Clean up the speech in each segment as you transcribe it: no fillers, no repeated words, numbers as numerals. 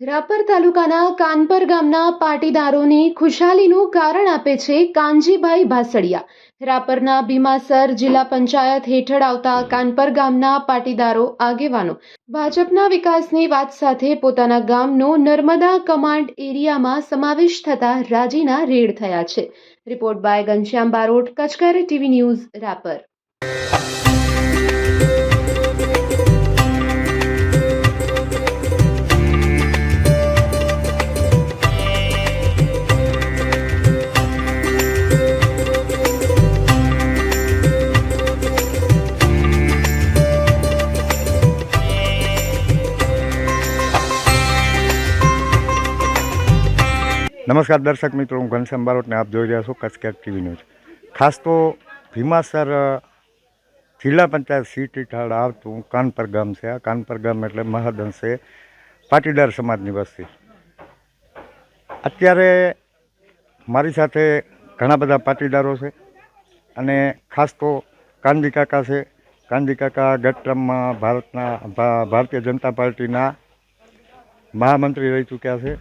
રાપર તાલુકાના કાનપર ગામના પાટીદારોની ખુશાલીનું કારણ આપે છે કાનજીભાઈ ભાસડિયા। રાપરના ભીમાસર જિલ્લા પંચાયત હેઠળ આવતા કાનપર ગામના પાટીદારો આગેવાનો ભાજપના વિકાસની વાત સાથે પોતાના ગામનો નર્મદા કમાન્ડ એરિયામાં સમાવેશ થતા રાજીના રેડ થયા છે। રિપોર્ટ બાય ઘનશ્યામ બારોટ, કચકારી ટીવી ન્યૂઝ, રાપર। नमस्कार दर्शक मित्रों, हूँ घनश्याम बारोट ने आप જોઈ રહ્યા છો કચકેર ટીવી ન્યૂઝ। ખાસ તો ભીમાસર જિલ્લા પંચાયત સીટ હેઠળ આવતું કાનપર ગામ છે। આ કાનપર ગામ એટલે મહદઅંશે પાટીદાર સમાજની વસ્તી। અત્યારે મારી સાથે ઘણા બધા પાટીદારો છે અને ખાસ તો કાનજી કાકા છે। કાનજી કાકા ગત ટર્મમાં ભારતીય જનતા પાર્ટીના મહામંત્રી રહી ચૂક્યા છે।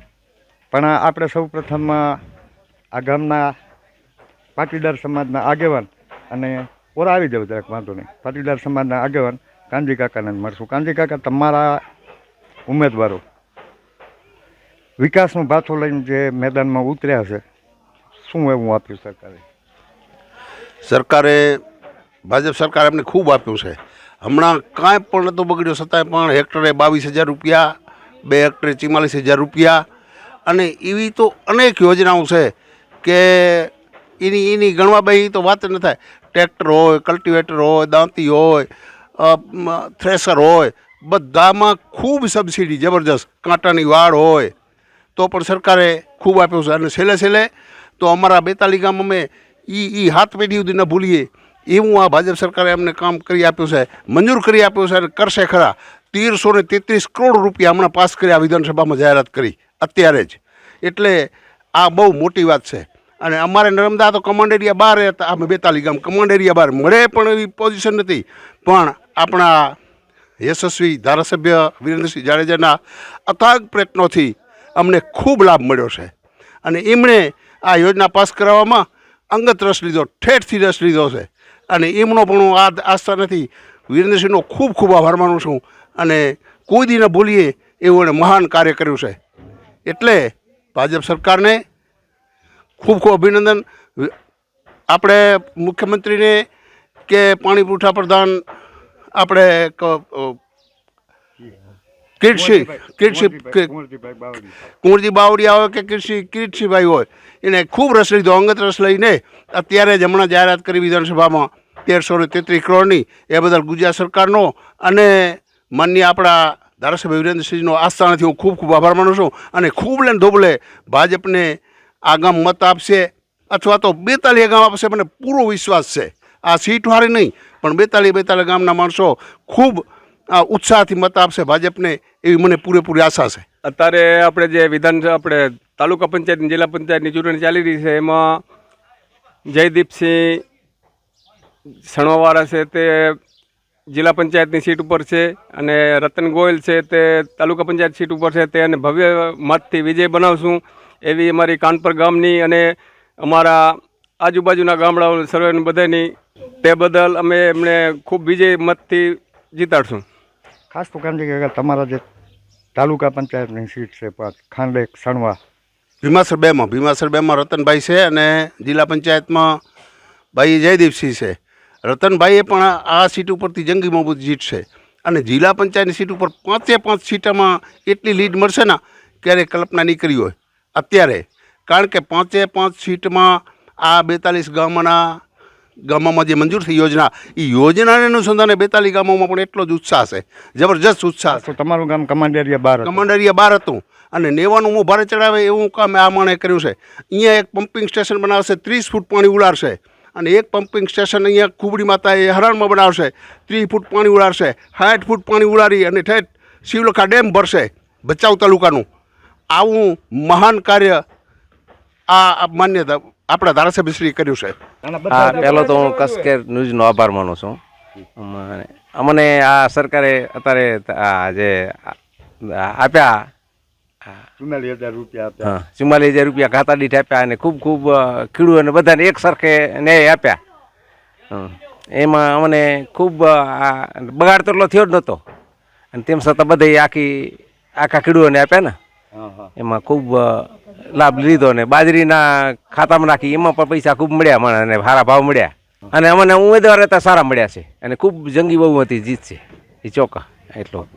પણ આપણે સૌ પ્રથમ આ ગામના પાટીદાર સમાજના આગેવાન અને ઓર આવી જાવ જરાક વાંધો નહીં, પાટીદાર સમાજના આગેવાન કાનજી કાકાને મળશું। કાનજી કાકા, તમારા ઉમેદવારો વિકાસનો ભાથો લઈને જે મેદાનમાં ઉતર્યા છે, શું એવું આપ્યું સરકારે? ભાજપ સરકારે અમને ખૂબ આપ્યું છે। હમણાં કાંઈ પણ નહોતું બગડ્યું, છતાંય પણ હેક્ટરે 22,000 રૂપિયા, 2 હેક્ટરે 44,000 રૂપિયા અને એવી તો અનેક યોજનાઓ છે કે એની ગણવા બેસી તો વાત ન થાય। ટ્રેક્ટર હોય, કલ્ટિવેટર હોય, દાંતી હોય, થ્રેસર હોય, બધામાં ખૂબ સબસિડી જબરજસ્ત, કાંટાની વાડ હોય તો પણ સરકારે ખૂબ આપ્યું છે। અને છેલ્લે તો અમારા 42 ગામ અમે એ હાથ પેઢી સુધી ન ભૂલીએ એવું આ ભાજપ સરકારે અમને કામ કરી આપ્યું છે, મંજૂર કરી આપ્યું છે અને કરશે ખરા। 1333 કરોડ રૂપિયા હમણાં પાસ કર્યા, વિધાનસભામાં જાહેરાત કરી અત્યારે જ, એટલે આ બહુ મોટી વાત છે। અને અમારે નર્મદા તો કમાન્ડ એરિયા બહાર હતા, અમે 42 ગામ કમાન્ડ એરિયા બહાર મળે પણ એવી પોઝિશન નથી, પણ આપણા યશસ્વી ધારાસભ્ય વિરેન્દ્રસિંહ જાડેજાના અથાગ પ્રયત્નોથી અમને ખૂબ લાભ મળ્યો છે અને એમણે આ યોજના પાસ કરાવવામાં અંગત રસ લીધો, ઠેઠથી રસ લીધો છે અને એમનો પણ હું આસ્થા નથી, વિરેન્દ્રસિંહનો ખૂબ ખૂબ આભાર માનું છું અને કોઈ દી ન ભૂલીએ એવું એણે મહાન કાર્ય કર્યું છે। એટલે ભાજપ સરકારને ખૂબ ખૂબ અભિનંદન। આપણે મુખ્યમંત્રીને કે પાણી પુરવઠા પ્રધાન આપણે કુંવરજી બાવળિયા હોય કે કિરીટસિંહભાઈ હોય, એને ખૂબ રસ લીધો, અંગત રસ લઈને અત્યારે જ હમણાં જાહેરાત કરી વિધાનસભામાં 1333 કરોડની। એ બદલ ગુજરાત સરકારનો અને માનનીય આપણા ધારાસભ્ય વિરેન્દ્રસિંહનો આસ્થાનાથી હું ખૂબ ખૂબ આભાર માનું છું અને ખૂબ લઈને ધોબલે ભાજપને આ ગામ મત આપશે અથવા તો 42 ગામ આપશે, મને પૂરો વિશ્વાસ છે। આ સીટવાળી નહીં પણ 42 ગામના માણસો ખૂબ ઉત્સાહથી મત આપશે ભાજપને, એવી મને પૂરેપૂરી આશા છે। અત્યારે આપણે જે આપણે તાલુકા પંચાયતની જિલ્લા પંચાયતની ચૂંટણી ચાલી રહી છે, એમાં જયદીપસિંહ સણવાવાળા છે તે જિલ્લા પંચાયતની સીટ ઉપર છે અને રતન ગોયલ છે તે તાલુકા પંચાયત સીટ ઉપર છે, તે અને ભવ્ય મતથી વિજય બનાવશું એવી અમારી કાનપર ગામની અને અમારા આજુબાજુના ગામડાઓ સર્વેની બધાની, તે બદલ અમે એમને ખૂબ વિજય મતથી જીતાડશું। ખાસ તો કાનજી કાકા, તમારા જે તાલુકા પંચાયતની સીટ છે ખાંડેક સણવા ભીમાસર 2માં રતનભાઈ છે અને જિલ્લા પંચાયતમાં ભાઈ જયદીપસિંહ છે। રતનભાઈએ પણ આ સીટ ઉપરથી જંગી મજબૂત જીતશે અને જિલ્લા પંચાયતની સીટ ઉપર 5 સીટોમાં એટલી લીડ મળશે ને ક્યારેય કલ્પના નહીં કરી હોય અત્યારે, કારણ કે 5 સીટમાં આ 42 ગામોમાં જે મંજૂર થઈ યોજના, એ યોજનાને અનુસંધાને 42 ગામોમાં પણ એટલો જ ઉત્સાહ છે, જબરજસ્ત ઉત્સાહ છે। તો તમારું ગામ કમાન્ડ એરિયા બહાર હતું અને 90નું મોં ભારે ચડાવે એવું કામ આ માણે કર્યું છે। અહીંયા એક પમ્પિંગ સ્ટેશન બનાવશે, 30 ફૂટ પાણી ઉડાડશે અને એક પમ્પિંગ સ્ટેશન અહીંયા કુબડી માતાએ હરણમાં બનાવશે, 30 ફૂટ પાણી ઉડાડશે, 60 ફૂટ પાણી ઉડાડી અને ઠેઠ શિવલખા ડેમ ભરશે ભચાઉ તાલુકાનું। આવું મહાન કાર્ય આ માન્યતા આપણા ધારાસભ્યશ્રીએ કર્યું છે। હા, પહેલો તો હું કચકેર ન્યૂઝનો આભાર માનું છું। અમને આ સરકારે અત્યારે આ જે આપ્યા રૂપિયા આપ્યા. હા 44,000 રૂપિયા ખાતા દીઠ આપ્યા અને ખૂબ ખૂબ ખેડૂતોને બધાને એક સરખે ન્યાય આપ્યા. એમાં અમને ખૂબ બગાડ તો એટલો થયો જ નહોતો અને તેમ છતાં બધે આખા ખેડૂતોને આપ્યા ને એમાં ખૂબ લાભ લીધો ને બાજરીના ખાતામાં નાખી એમાં પણ પૈસા ખૂબ મળ્યા મને અને સારા ભાવ મળ્યા અને અમને ઉમેદવાર હતા સારા મળ્યા છે અને ખૂબ જંગી બહુમતી જીત છે એ ચોક્કસ એટલો.